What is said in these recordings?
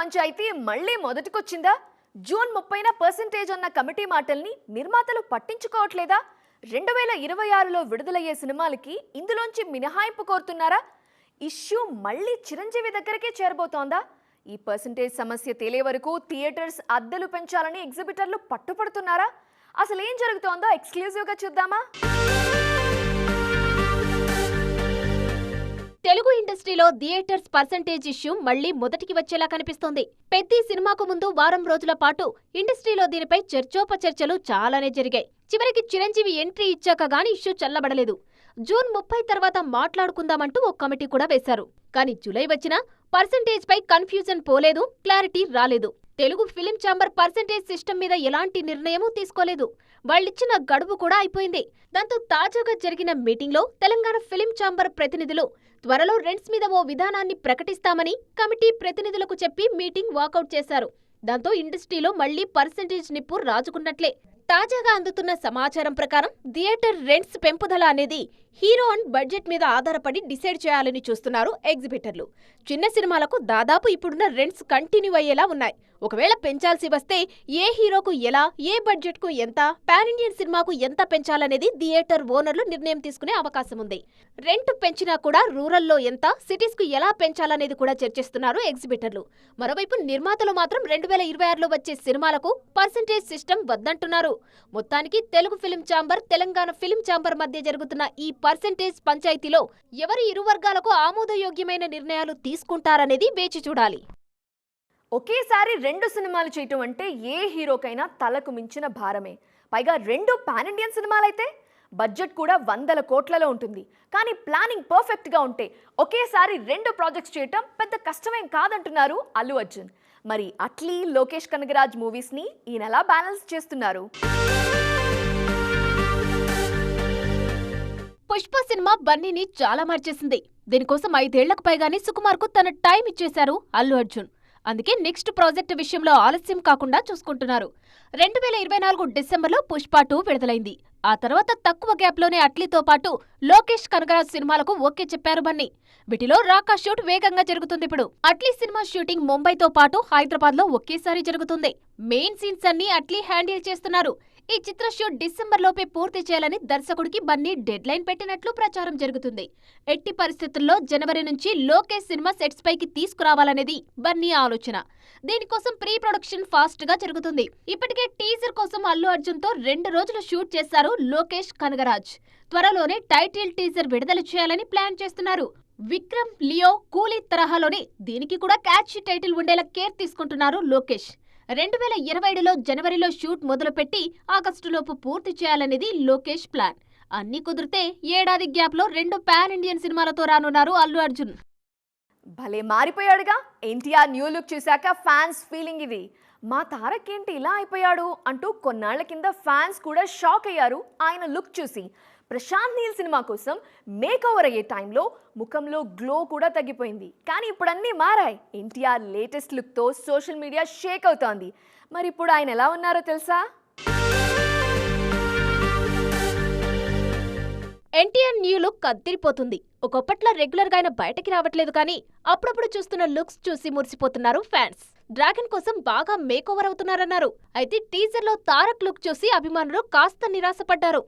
పంచాయతీ మళ్ళీ మొదటికొచ్చిందా? June 30న percentage అన్న committee మాటల్ని నిర్మాతలు పట్టించుకోవట్లేదా? 2026లో విడుదలయ్యే సినిమాలకి ఇందులోంచి మినహాయింపు కోరుతున్నారా? ఇష్యూ మళ్ళీ చిరంజీవి దగ్గరకే చేరబోతోందా? ఈ పర్సెంటేజ్ సమస్య తేలే వరకు థియేటర్స్ అద్దెలు పెంచాలని ఎగ్జిబిటర్లు పట్టుపడుతున్నారా? అసలు ఏం జరుగుతోందో ఎక్స్క్లూజివ్గా చూద్దామా? తెలుగు ఇండస్ట్రీలో థియేటర్స్ పర్సెంటేజ్ ఇష్యూ మళ్లీ మొదటికి వచ్చేలా కనిపిస్తోంది. పెద్ద సినిమాకు ముందు వారం రోజుల పాటు ఇండస్ట్రీలో దీనిపై చర్చోపచర్చలు చాలానే జరిగాయి. చివరికి చిరంజీవి ఎంట్రీ ఇచ్చాక గానీ ఇష్యూ చల్లబడలేదు. జూన్ 30 తర్వాత మాట్లాడుకుందామంటూ ఓ కమిటీ కూడా వేశారు. కానీ జూలై వచ్చినా పర్సెంటేజ్ పై కన్ఫ్యూజన్ పోలేదు, క్లారిటీ రాలేదు. Telugu film chamber percentage system మీద ఎలాంటి నిర్ణయమూ తీసుకోలేదు. వాళ్ళిచ్చిన గడువు కూడా అయిపోయింది. దాంతో తాజాగా జరిగిన మీటింగ్లో తెలంగాణ ఫిలిం ఛాంబర్ ప్రతినిధులు త్వరలో రెంట్స్ మీద ఓ విధానాన్ని ప్రకటిస్తామని కమిటీ ప్రతినిధులకు చెప్పి మీటింగ్ వాకౌట్ చేశారు. దాంతో ఇండస్ట్రీలో మళ్లీ పర్సెంటేజ్ నిప్పు రాజుకున్నట్లే. తాజాగా అందుతున్న సమాచారం ప్రకారం థియేటర్ రెంట్స్ పెంపుదల అనేది హీరో అండ్ బడ్జెట్ మీద ఆధారపడి డిసైడ్ చేయాలని చూస్తున్నారు ఎగ్జిబిటర్లు. చిన్న సినిమాలకు దాదాపు ఇప్పుడున్న రెంట్స్ కంటిన్యూ అయ్యేలా ఉన్నాయి. ఒకవేళ పెంచాల్సి వస్తే ఏ హీరోకు ఎలా, ఏ బడ్జెట్కు ఎంత, పాన్ ఇండియన్ సినిమాకు ఎంత పెంచాలనేది థియేటర్ ఓనర్లు నిర్ణయం తీసుకునే అవకాశం ఉంది. రెంట్ పెంచినా కూడా రూరల్లో ఎంత, సిటీస్కు ఎలా పెంచాలనేది కూడా చర్చిస్తున్నారు ఎగ్జిబిటర్లు. మరోవైపు నిర్మాతలు మాత్రం 2026లో వచ్చే సినిమాలకు పర్సెంటేజ్ సిస్టమ్ వద్దంటున్నారు. మొత్తానికి Telugu film chamber, Telangana film chamber మధ్య జరుగుతున్న ఈ పర్సెంటేజ్ పంచాయతీలో ఎవరు ఇరు వర్గాలకు ఆమోదయోగ్యమైన నిర్ణయాలు తీసుకుంటారనేది వేచి చూడాలి. ఒకేసారి 2 సినిమాలు చేయటం అంటే ఏ హీరోకైనా తలకు మించిన భారమే. పైగా 2 పాన్ ఇండియన్ సినిమాలైతే బడ్జెట్ కూడా 100 కోట్లలో ఉంటుంది. కానీ ప్లానింగ్ పర్ఫెక్ట్గా ఉంటే ఒకేసారి 2 ప్రాజెక్ట్స్ చేయటం పెద్ద కష్టమేం కాదంటున్నారు అల్లు అర్జున్. మరి అట్లీ, లోకేష్ కనగరాజ్ మూవీస్ని ఈయన ఎలా బ్యాలెన్స్ చేస్తున్నారు? పుష్ప సినిమా బన్నీని చాలా మార్చేసింది. దీనికోసం 5 ఏళ్లకు పైగానే సుకుమార్కు తన టైం ఇచ్చేశారు అల్లు అర్జున్. అందుకే నెక్స్ట్ ప్రాజెక్ట్ విషయంలో ఆలస్యం కాకుండా చూసుకుంటున్నారు. 2024 డిసెంబర్లో పుష్ప 2 విడుదలైంది. ఆ తర్వాత తక్కువ గ్యాప్లోనే అట్లీతో పాటు లోకేష్ కనగరాజ్ సినిమాలకు ఓకే చెప్పారు బన్నీ. వీటిలో రాకా షూట్ వేగంగా జరుగుతుంది. ఇప్పుడు అట్లీ సినిమా షూటింగ్ ముంబైతో పాటు హైదరాబాద్లో ఒకేసారి జరుగుతుంది. మెయిన్ సీన్స్ అన్ని అట్లీ హ్యాండిల్ చేస్తున్నారు. ఈ చిత్ర షూట్ డిసెంబర్లోపే పూర్తి చేయాలని దర్శకుడికి బన్నీ డెడ్ లైన్ పెట్టినట్లు ప్రచారం జరుగుతుంది. ఎట్టి పరిస్థితుల్లో జనవరి నుంచి లోకేష్ సినిమా సెట్స్ పైకి తీసుకురావాలనేది బన్నీ ఆలోచన. దీనికోసం ప్రీ ప్రొడక్షన్ ఫాస్ట్ గా జరుగుతుంది. ఇప్పటికే టీజర్ కోసం అల్లు అర్జున్ తో 2 రోజులు షూట్ చేశారు లోకేష్ కనగరాజ్. త్వరలోనే టైటిల్ టీజర్ విడుదల చేయాలని ప్లాన్ చేస్తున్నారు. విక్రమ్, లియో, కూలీ తరహాలోనే దీనికి కూడా క్యాచ్ టైటిల్ ఉండేలా కేర్ తీసుకుంటున్నారు లోకేష్. 2027లో జనవరిలో షూట్ మొదలుపెట్టి ఆగస్టులోపు పూర్తి చేయాలనేది లోకేష్ ప్లాన్. అన్ని కుదిరితే ఏడాది గ్యాప్లో 2 పాన్ ఇండియన్ సినిమాలతో రానున్నారు అల్లు అర్జున్. భలే మారిపోయాడుగా. ఎన్టీఆర్ న్యూ లుక్ చూశాక ఫ్యాన్స్ ఫీలింగ్ ఇది. మా తారక్ ఏంటి ఇలా అయిపోయాడు అంటూ కొన్నాళ్ల కింద ఫ్యాన్స్ కూడా షాక్ అయ్యారు ఆయన లుక్ చూసి. ప్రశాంత్ నీల్ సినిమా కోసం మేక్ ఓవర్ అయ్యే టైంలో ముఖంలో గ్లో కూడా తగ్గిపోయింది. కానీ ఇప్పుడు అన్నీ మారాయి. ఎన్టీఆర్ లేటెస్ట్ లుక్తో సోషల్ మీడియా షేక్ అవుతోంది. మరి ఇప్పుడు ఆయన ఎలా ఉన్నారో తెలుసా? ఎన్టీఆర్ న్యూ లుక్ అద్దిరిపోతుంది. ఒకప్పట్లా రెగ్యులర్ గా ఆయన బయటకి రావట్లేదు, కానీ అప్పుడప్పుడు చూస్తున్న లుక్స్ చూసి మురిసిపోతున్నారు ఫ్యాన్స్. డ్రాగన్ కోసం బాగా మేక్ ఓవర్ అవుతున్నారన్నారు. అయితే టీజర్ లో తారక్ లుక్ చూసి అభిమానులు కాస్త నిరాశపడ్డారు.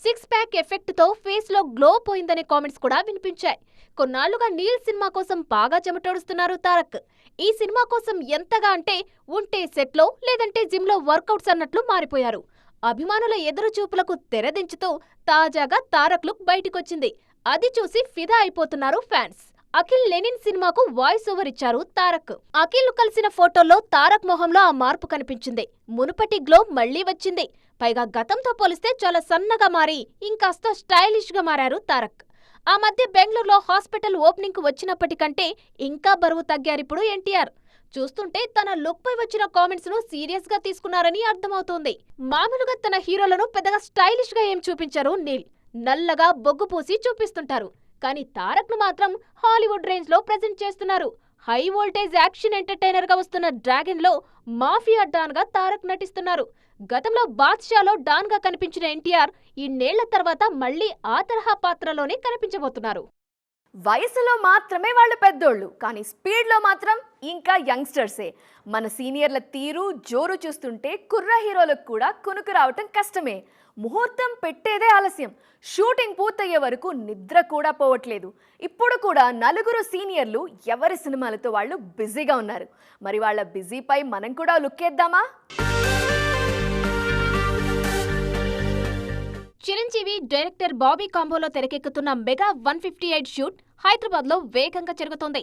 6 ప్యాక్ ఎఫెక్ట్ తో ఫేస్ లో గ్లో పోయిందనే కామెంట్స్ కూడా వినిపించాయి. కొన్నాళ్లుగా నీల్ సినిమా కోసం బాగా చెమటోడుస్తున్నారు తారక్. ఈ సినిమా కోసం ఎంతగా అంటే ఉంటే సెట్ లో, లేదంటే జిమ్ లో వర్కౌట్స్ అన్నట్లు మారిపోయారు. అభిమానుల ఎదురుచూపులకు తెరదించుతూ తాజాగా తారక్ లుక్ బయటికొచ్చింది. అది చూసి ఫిదా అయిపోతున్నారు ఫ్యాన్స్. అఖిల్ లెనిన్ సినిమాకు వాయిస్ ఓవర్ ఇచ్చారు తారక్. అఖిల్ కలిసిన ఫోటోల్లో తారక్ మొహంలో ఆ మార్పు కనిపించింది. మునుపటి గ్లో మళ్లీ వచ్చింది. పైగా గతంతో పోలిస్తే చాలా సన్నగా మారి ఇంకాస్త స్టైలిష్ గా మారారు తారక్. ఆ మధ్య బెంగళూరులో హాస్పిటల్ ఓపెనింగ్ కు వచ్చినప్పటికంటే ఇంకా బరువు తగ్గారిప్పుడు ఎన్టీఆర్. చూస్తుంటే తన లుక్ పై వచ్చిన కామెంట్స్ ను సీరియస్ గా తీసుకున్నారని అర్థమవుతోంది. మామూలుగా తన హీరోలను పెద్దగా స్టైలిష్ గా ఏం చూపించారు నీల్. నల్లగా బొగ్గు పూసి చూపిస్తుంటారు. కానీ తారక్ ను మాత్రం హాలీవుడ్ రేంజ్ లో ప్రెజెంట్ చేస్తున్నారు. హై వోల్టేజ్ యాక్షన్ ఎంటర్టైనర్ గా వస్తున్న డ్రాగన్ లో మాఫియా డాన్ గా తారక్ నటిస్తున్నారు. గతంలో బాద్షాలో డాన్ గా కనిపించిన ఎన్టీఆర్ ఇన్నేళ్ల తర్వాత మళ్లీ ఆ తరహా పాత్రలోనే కనిపించబోతున్నారు. వయసులో మాత్రమే వాళ్ళు పెద్దోళ్ళు, కానీ స్పీడ్లో మాత్రం ఇంకా యంగ్స్టర్సే. మన సీనియర్ల తీరు జోరు చూస్తుంటే కుర్ర హీరోలకు కూడా కునుకు రావటం కష్టమే. ముహూర్తం పెట్టేదే ఆలస్యం. షూటింగ్ పూర్తయ్యే వరకు నిద్ర కూడా పోవట్లేదు. ఇప్పుడు కూడా నలుగురు సీనియర్లు ఎవరి సినిమాలతో వాళ్ళు బిజీగా ఉన్నారు. మరి వాళ్ళ బిజీపై మనం కూడా లుక్కేద్దామా? చిరంజీవి డైరెక్టర్ బాబీ కాంబోలో తెరకెక్కుతున్న మెగా 158 షూట్ హైదరాబాద్ లో వేగంగా జరుగుతోంది.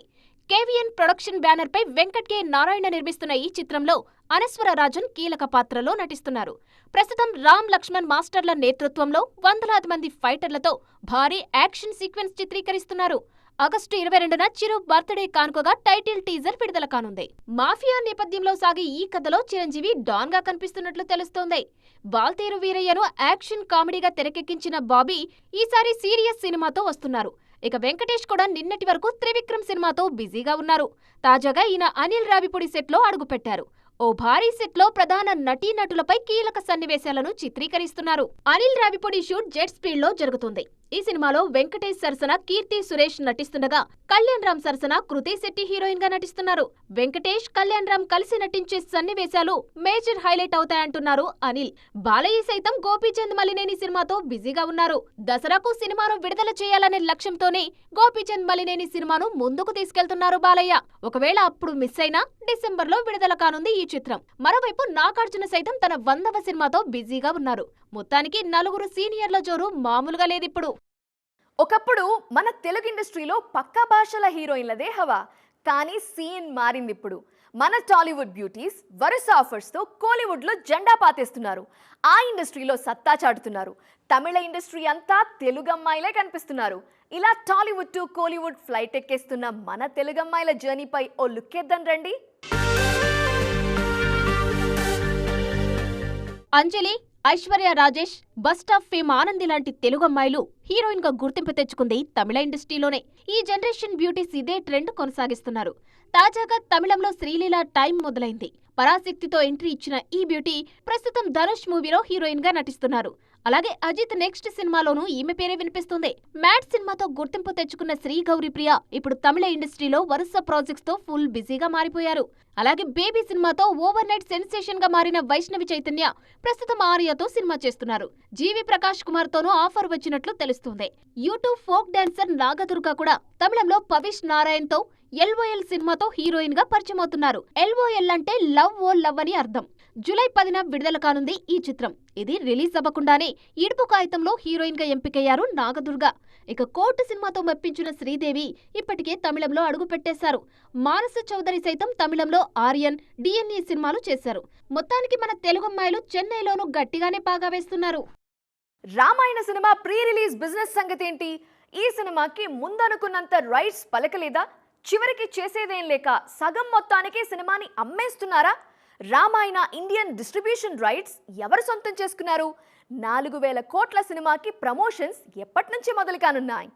కేవీఎన్ ప్రొడక్షన్ బ్యానర్ పై వెంకట్ కె నారాయణ నిర్మిస్తున్న ఈ చిత్రంలో అనస్వర రాజన్ కీలక పాత్రలో నటిస్తున్నారు. ప్రస్తుతం రామ్ లక్ష్మణ్ మాస్టర్ల నేతృత్వంలో వందలాది మంది ఫైటర్లతో భారీ యాక్షన్ సీక్వెన్స్ చిత్రీకరిస్తున్నారు. ఆగస్టు 22న చిరు బర్త్డే కానుకగా టైటిల్ టీజర్ విడుదల కానుంది. మాఫియా నేపథ్యంలో సాగే ఈ కథలో చిరంజీవి డాన్ గా కనిపిస్తున్నట్లు తెలుస్తోంది. వాల్తేరు వీరయ్యను యాక్షన్ కామెడీగా తెరకెక్కించిన బాబీ ఈసారి సీరియస్ సినిమాతో వస్తున్నారు. ఇక వెంకటేష్ కూడా నిన్నటి వరకు త్రివిక్రమ్ సినిమాతో బిజీగా ఉన్నారు. తాజాగా ఈయన అనిల్ రావిపూడి సెట్లో అడుగుపెట్టారు. ఓ భారీ సెట్లో ప్రధాన నటీనటులపై కీలక సన్నివేశాలను చిత్రీకరిస్తున్నారు. Anil Ravipudi shoot jet speed లో జరుగుతుంది. ఈ సినిమాలో వెంకటేష్ సరసన కీర్తి సురేష్ నటిస్తుండగా కళ్యాణ్ రామ్ సరసన కృతి శెట్టి హీరోయిన్ గా నటిస్తున్నారు. వెంకటేష్, కళ్యాణ్ రామ్ కలిసి నటించే సన్నివేశాలు మేజర్ హైలైట్ అవుతాయంటున్నారు అనిల్. బాలయ్య సైతం గోపీచంద్ మలినేని సినిమాతో బిజీగా ఉన్నారు. దసరాకు సినిమాను విడుదల చేయాలనే లక్ష్యంతోనే గోపీచంద్ మలినేని సినిమాను ముందుకు తీసుకెళ్తున్నారు బాలయ్య. ఒకవేళ అప్పుడు మిస్ అయినా డిసెంబర్ లో విడుదల కానుంది ఈ చిత్రం. మరోవైపు నాగార్జున సైతం తన 100వ సినిమాతో బిజీగా ఉన్నారు. మొత్తానికి నలుగురు సీనియర్ల జోరు మామూలుగా లేదిప్పుడు. ఒకప్పుడు మన తెలుగు ఇండస్ట్రీలో పక్క భాషల హీరోయిన్లదే హవా. కానీ సీన్ మారింది ఇప్పుడు. మన టాలీవుడ్ బ్యూటీస్ వరుస ఆఫర్స్తో కోలీవుడ్లో జెండా పాతేస్తున్నారు. ఆ ఇండస్ట్రీలో సత్తా చాటుతున్నారు. తమిళ ఇండస్ట్రీ అంతా తెలుగు అమ్మాయిలే కనిపిస్తున్నారు. ఇలా టాలీవుడ్ టు కోలీవుడ్ ఫ్లైట్ ఎక్కేస్తున్న మన తెలుగు అమ్మాయిల జర్నీపై ఓ లుక్కేద్దాం రండి. అంజలి, ఐశ్వర్య రాజేష్, బస్టాప్ ఫేమ్ ఆనంది లాంటి తెలుగు అమ్మాయిలు హీరోయిన్ గా గుర్తింపు తెచ్చుకుంది తమిళ ఇండస్ట్రీలోనే. ఈ జనరేషన్ బ్యూటీస్ ఇదే ట్రెండ్ కొనసాగిస్తున్నారు. తాజాగా తమిళంలో శ్రీలీల టైం మొదలైంది. పరాశక్తితో ఎంట్రీ ఇచ్చిన ఈ బ్యూటీ ప్రస్తుతం ధనుష్ మూవీలో హీరోయిన్ గా నటిస్తున్నారు. అలాగే అజిత్ నెక్స్ట్ సినిమాలోనూ ఈమె పేరే వినిపిస్తుంది. మ్యాడ్ సినిమాతో గుర్తింపు తెచ్చుకున్న శ్రీ గౌరీప్రియ ఇప్పుడు తమిళ ఇండస్ట్రీలో వరుస ప్రాజెక్ట్స్ తో ఫుల్ బిజీగా మారిపోయారు. అలాగే బేబీ సినిమాతో ఓవర్ నైట్ సెన్సేషన్ గా మారిన వైష్ణవి చైతన్య ప్రస్తుతం ఆర్యతో సినిమా చేస్తున్నారు. జీవి ప్రకాష్ కుమార్ తోనూ ఆఫర్ వచ్చినట్లు తెలుస్తుంది. యూట్యూబ్ ఫోక్ డాన్సర్ నాగదుర్గ కూడా తమిళంలో పవిష్ నారాయణ్ తో LOL సినిమాతో హీరోయిన్ గా పరిచయం అవుతున్నారు. LOL అంటే లవ్ ఓ లవ్ అని అర్థం. జూలై 10న విడుదల కానుంది ఈ చిత్రం. ఇది రిలీజ్ అవ్వకుండానే ఇడుపు కాగితంలో హీరోయిన్ గా ఎంపికయ్యారు నాగదుర్గ. ఇక కోర్టు సినిమాతో మెప్పించిన శ్రీదేవి ఇప్పటికే తమిళంలో అడుగు పెట్టేశారు. మానస చౌదరి సైతం తమిళంలో ఆర్యన్, DNA సినిమాలు చేశారు. మొత్తానికి మన తెలుగు అమ్మాయిలు చెన్నైలోనూ గట్టిగానే పాగా వేస్తున్నారు. Ramayana cinema pre release business సంగతి ఏంటి? ఈ సినిమాకి ముందనుకున్నంత రైట్స్ పలకలేదా? చివరికి చేసేదేం లేక సగం మొత్తానికి సినిమాని అమ్మేస్తున్నారా? రామాయణ ఇండియన్ డిస్ట్రిబ్యూషన్ రైట్స్ ఎవరు సొంతం చేసుకున్నారు? 4000 కోట్ల సినిమాకి ప్రమోషన్స్ ఎప్పటి నుంచి మొదలు కానున్నాయి?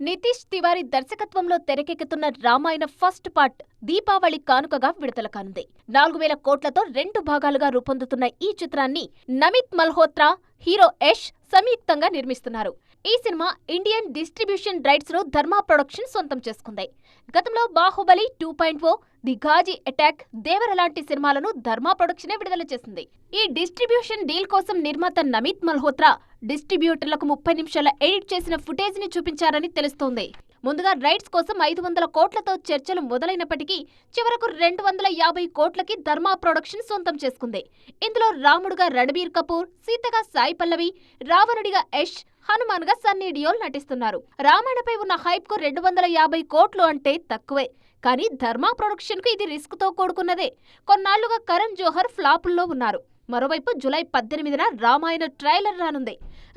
నితీష్ తివారీ దర్శకత్వంలో తెరకెక్కుతున్న రామాయణ ఫస్ట్ పార్ట్ దీపావళి కానుకగా విడుదల కానుంది. 4000 కోట్లతో 2 భాగాలుగా రూపొందుతున్న ఈ చిత్రాన్ని నమిత్ మల్హోత్రా, హీరో యష్ సంయుక్తంగా నిర్మిస్తున్నారు. ఈ సినిమా ఇండియన్ డిస్ట్రిబ్యూషన్ రైట్స్ ను ధర్మా ప్రొడక్షన్ సొంతం చేసుకుంది. గతంలో బాహుబలి 2.0, ది ఘాజీ అటాక్, దేవర లాంటి సినిమాలను ధర్మా ప్రొడక్షనే విడుదల చేసింది. ఈ డిస్ట్రిబ్యూషన్ డీల్ కోసం నిర్మాత నమిత్ మల్హోత్రా డిస్ట్రిబ్యూటర్లకు 30 నిమిషాల ఎడిట్ చేసిన ఫుటేజ్ ని చూపించారని తెలుస్తోంది. ముందుగా రైట్స్ కోసం 500 కోట్లతో చర్చలు మొదలైనప్పటికీ చివరకు 250 కోట్లకి ధర్మా ప్రొడక్షన్ సొంతం చేసుకుంది. ఇందులో రాముడుగా రణబీర్ కపూర్, సీతగా సాయి పల్లవి, రావణుడిగా యష్, హనుమాన్ గా సన్నీ డియోల్ నటిస్తున్నారు. రామాయణపై ఉన్న హైప్ కు 250 కోట్లు అంటే తక్కువే. కానీ ధర్మా ప్రొడక్షన్ కు ఇది రిస్క్ తో కూడుకున్నదే. కొన్నాళ్లుగా కరణ్ జోహర్ ఫ్లాపుల్లో ఉన్నారు. మరోవైపు జూలై 18న రామాయణ ట్రైలర్ రానుంది.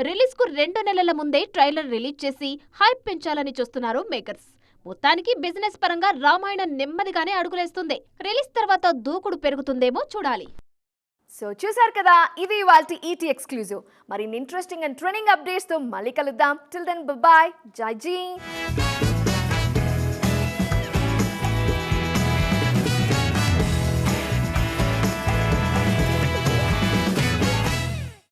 రిలీజ్ కు 2 నెలల ముందే ట్రైలర్ రిలీజ్ చేసి హైప్ పెంచాలని చూస్తున్నారు మేకర్స్. మొత్తానికి బిజినెస్ పరంగా రామాయణ నెమ్మదిగానే అడుగులేస్తుంది. రిలీజ్ తర్వాత దూకుడు పెరుగుతుందేమో చూడాలి. సో చూసారు కదా, ఇది ఇవాల్టి ఈటీ ఎక్స్క్లూజివ్. మరిన్ని ఇంట్రెస్టింగ్ అండ్ ట్రెండింగ్ అప్డేట్స్ తో మళ్ళీ కలుద్దాం. టిల్ దెన్ బాయ్, జై జీ.